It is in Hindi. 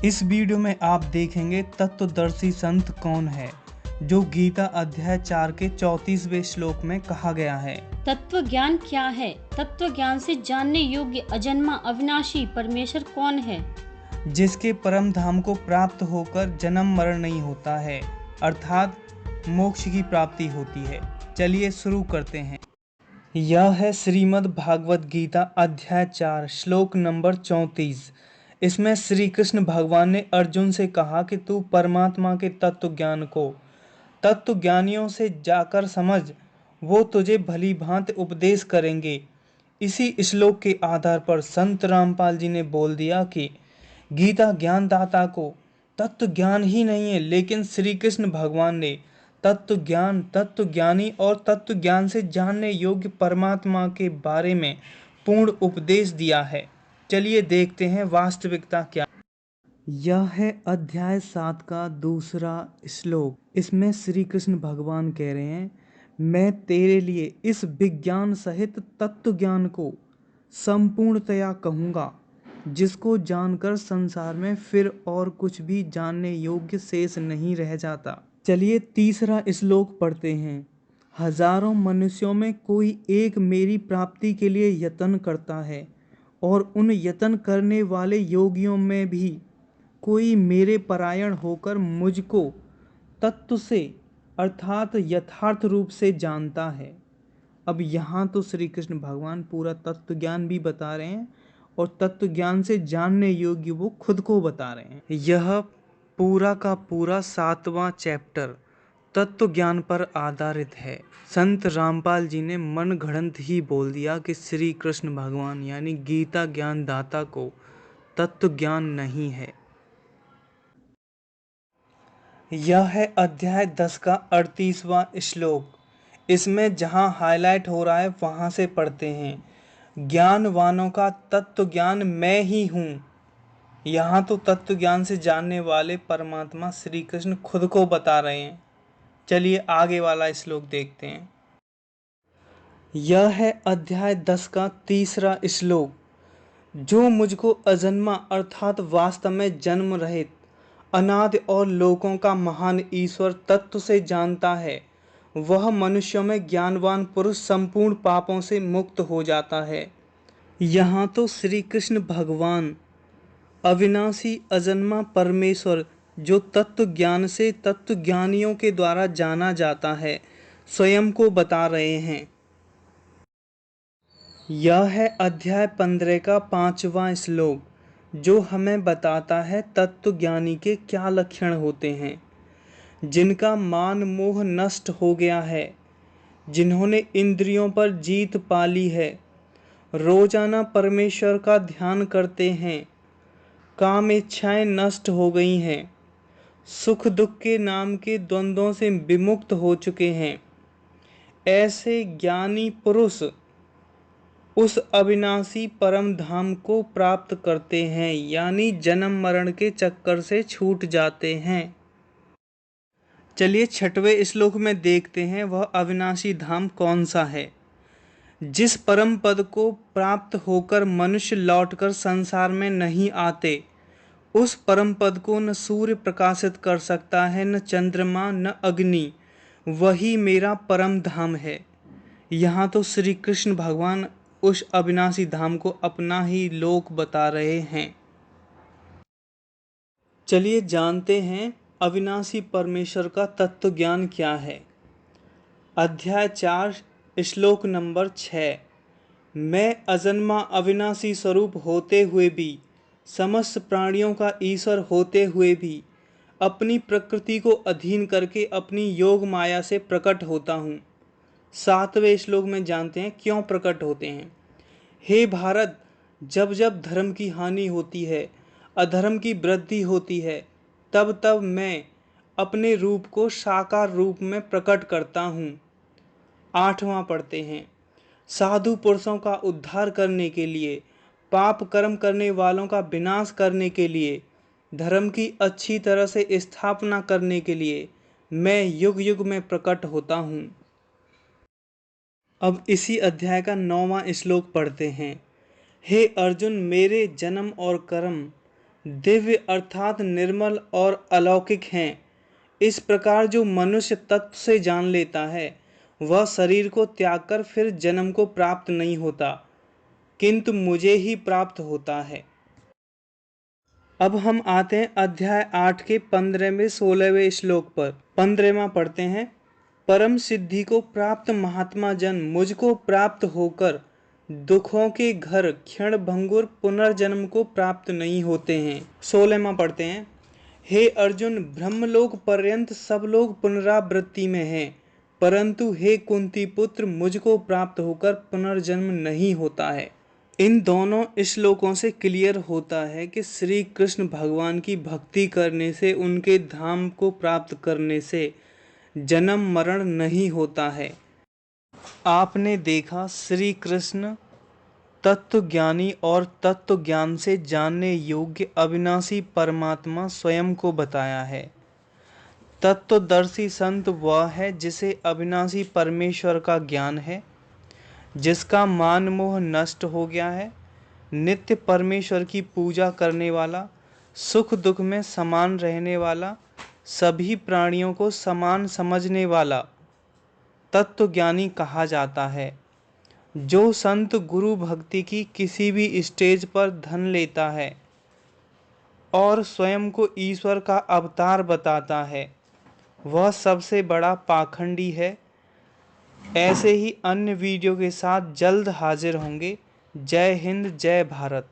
इस वीडियो में आप देखेंगे तत्वदर्शी संत कौन है, जो गीता अध्याय 4 के 34वें श्लोक में कहा गया है। तत्व ज्ञान क्या है? तत्व ज्ञान से जानने योग्य अजन्मा अविनाशी परमेश्वर कौन है? जिसके परम धाम को प्राप्त होकर जन्म मरण नहीं होता है, अर्थात मोक्ष की प्राप्ति होती है। चलिए शुरू करते हैं। यह है श्रीमद् भागवत गीता अध्याय 4 श्लोक नंबर 34। इसमें श्री कृष्ण भगवान ने अर्जुन से कहा कि तू परमात्मा के तत्व ज्ञान को तत्व ज्ञानियों से जाकर समझ, वो तुझे भली भांति उपदेश करेंगे। इसी श्लोक के आधार पर संत रामपाल जी ने बोल दिया कि गीता ज्ञानदाता को तत्व ज्ञान ही नहीं है, लेकिन श्री कृष्ण भगवान ने तत्व ज्ञान, तत्व ज्ञानी और तत्व ज्ञान से जानने योग्य परमात्मा के बारे में पूर्ण उपदेश दिया है। चलिए देखते हैं वास्तविकता क्या। यह है अध्याय 7 का दूसरा श्लोक। इसमें श्री कृष्ण भगवान कह रहे हैं, मैं तेरे लिए इस विज्ञान सहित तत्व ज्ञान को संपूर्णतया कहूँगा, जिसको जानकर संसार में फिर और कुछ भी जानने योग्य शेष नहीं रह जाता। चलिए तीसरा श्लोक पढ़ते हैं। हजारों मनुष्यों में कोई एक मेरी प्राप्ति के लिए यत्न करता है, और उन यत्न करने वाले योगियों में भी कोई मेरे परायण होकर मुझको तत्व से अर्थात यथार्थ रूप से जानता है। अब यहाँ तो श्री कृष्ण भगवान पूरा तत्व ज्ञान भी बता रहे हैं और तत्व ज्ञान से जानने योग्य वो खुद को बता रहे हैं। यह पूरा का पूरा 7वां चैप्टर तत्व ज्ञान पर आधारित है। संत रामपाल जी ने मन घड़ंत ही बोल दिया कि श्री कृष्ण भगवान यानी गीता ज्ञान दाता को तत्व ज्ञान नहीं है। यह है अध्याय 10 का 38वां श्लोक। इसमें जहाँ हाईलाइट हो रहा है वहाँ से पढ़ते हैं। ज्ञानवानों का तत्व ज्ञान मैं ही हूँ। यहाँ तो तत्व ज्ञान से जानने वाले परमात्मा श्री कृष्ण खुद को बता रहे हैं। चलिए आगे वाला श्लोक देखते हैं। यह है अध्याय 10 का तीसरा श्लोक। जो मुझको अजन्मा अर्थात वास्तव में जन्म रहित अनादि और लोकों का महान ईश्वर तत्व से जानता है, वह मनुष्यों में ज्ञानवान पुरुष संपूर्ण पापों से मुक्त हो जाता है। यहाँ तो श्री कृष्ण भगवान अविनाशी अजन्मा परमेश्वर, जो तत्व ज्ञान से तत्व ज्ञानियों के द्वारा जाना जाता है, स्वयं को बता रहे हैं। यह है अध्याय 15 का 5वां श्लोक, जो हमें बताता है तत्व ज्ञानी के क्या लक्षण होते हैं। जिनका मान मोह नष्ट हो गया है, जिन्होंने इंद्रियों पर जीत पा ली है, रोजाना परमेश्वर का ध्यान करते हैं, काम इच्छाएं नष्ट हो गई हैं, सुख दुख के नाम के द्वंद्वों से विमुक्त हो चुके हैं, ऐसे ज्ञानी पुरुष उस अविनाशी परम धाम को प्राप्त करते हैं, यानी जन्म मरण के चक्कर से छूट जाते हैं। चलिए 6वें श्लोक में देखते हैं वह अविनाशी धाम कौन सा है। जिस परम पद को प्राप्त होकर मनुष्य लौटकर संसार में नहीं आते, उस परम पद को न सूर्य प्रकाशित कर सकता है, न चंद्रमा, न अग्नि। वही मेरा परम धाम है। यहाँ तो श्री कृष्ण भगवान उस अविनाशी धाम को अपना ही लोक बता रहे हैं। चलिए जानते हैं अविनाशी परमेश्वर का तत्व ज्ञान क्या है। अध्याय 4 श्लोक नंबर 6। मैं अजन्मा अविनाशी स्वरूप होते हुए भी, समस्त प्राणियों का ईश्वर होते हुए भी, अपनी प्रकृति को अधीन करके अपनी योग माया से प्रकट होता हूँ। 7वें श्लोक में जानते हैं क्यों प्रकट होते हैं। हे भारत, जब जब धर्म की हानि होती है, अधर्म की वृद्धि होती है, तब तब मैं अपने रूप को साकार रूप में प्रकट करता हूँ। 8वां पढ़ते हैं। साधु पुरुषों का उद्धार करने के लिए, पाप कर्म करने वालों का विनाश करने के लिए, धर्म की अच्छी तरह से स्थापना करने के लिए मैं युग युग में प्रकट होता हूँ। अब इसी अध्याय का 9वां श्लोक पढ़ते हैं। हे अर्जुन, मेरे जन्म और कर्म दिव्य अर्थात निर्मल और अलौकिक हैं। इस प्रकार जो मनुष्य तत्व से जान लेता है वह शरीर को त्याग कर फिर जन्म को प्राप्त नहीं होता, किंतु मुझे ही प्राप्त होता है। अब हम आते हैं अध्याय 8 के 15वें 16वें श्लोक पर। 15वां पढ़ते हैं। परम सिद्धि को प्राप्त महात्मा जन मुझको प्राप्त होकर दुखों के घर क्षण भंगुर पुनर्जन्म को प्राप्त नहीं होते हैं। 16वां पढ़ते हैं। हे अर्जुन, ब्रह्मलोक पर्यंत सब लोग पुनरावृत्ति में हैं, परंतु हे कुंती पुत्र मुझको प्राप्त होकर पुनर्जन्म नहीं होता है। इन दोनों श्लोकों से क्लियर होता है कि श्री कृष्ण भगवान की भक्ति करने से, उनके धाम को प्राप्त करने से जन्म मरण नहीं होता है। आपने देखा श्री कृष्ण तत्व ज्ञानी और तत्व ज्ञान से जानने योग्य अविनाशी परमात्मा स्वयं को बताया है। तत्वदर्शी संत वह है जिसे अविनाशी परमेश्वर का ज्ञान है, जिसका मान मोह नष्ट हो गया है, नित्य परमेश्वर की पूजा करने वाला, सुख दुख में समान रहने वाला, सभी प्राणियों को समान समझने वाला तत्वज्ञानी कहा जाता है। जो संत गुरु भक्ति की किसी भी स्टेज पर धन लेता है और स्वयं को ईश्वर का अवतार बताता है, वह सबसे बड़ा पाखंडी है। ऐसे ही अन्य वीडियो के साथ जल्द हाजिर होंगे। जय हिंद, जय भारत।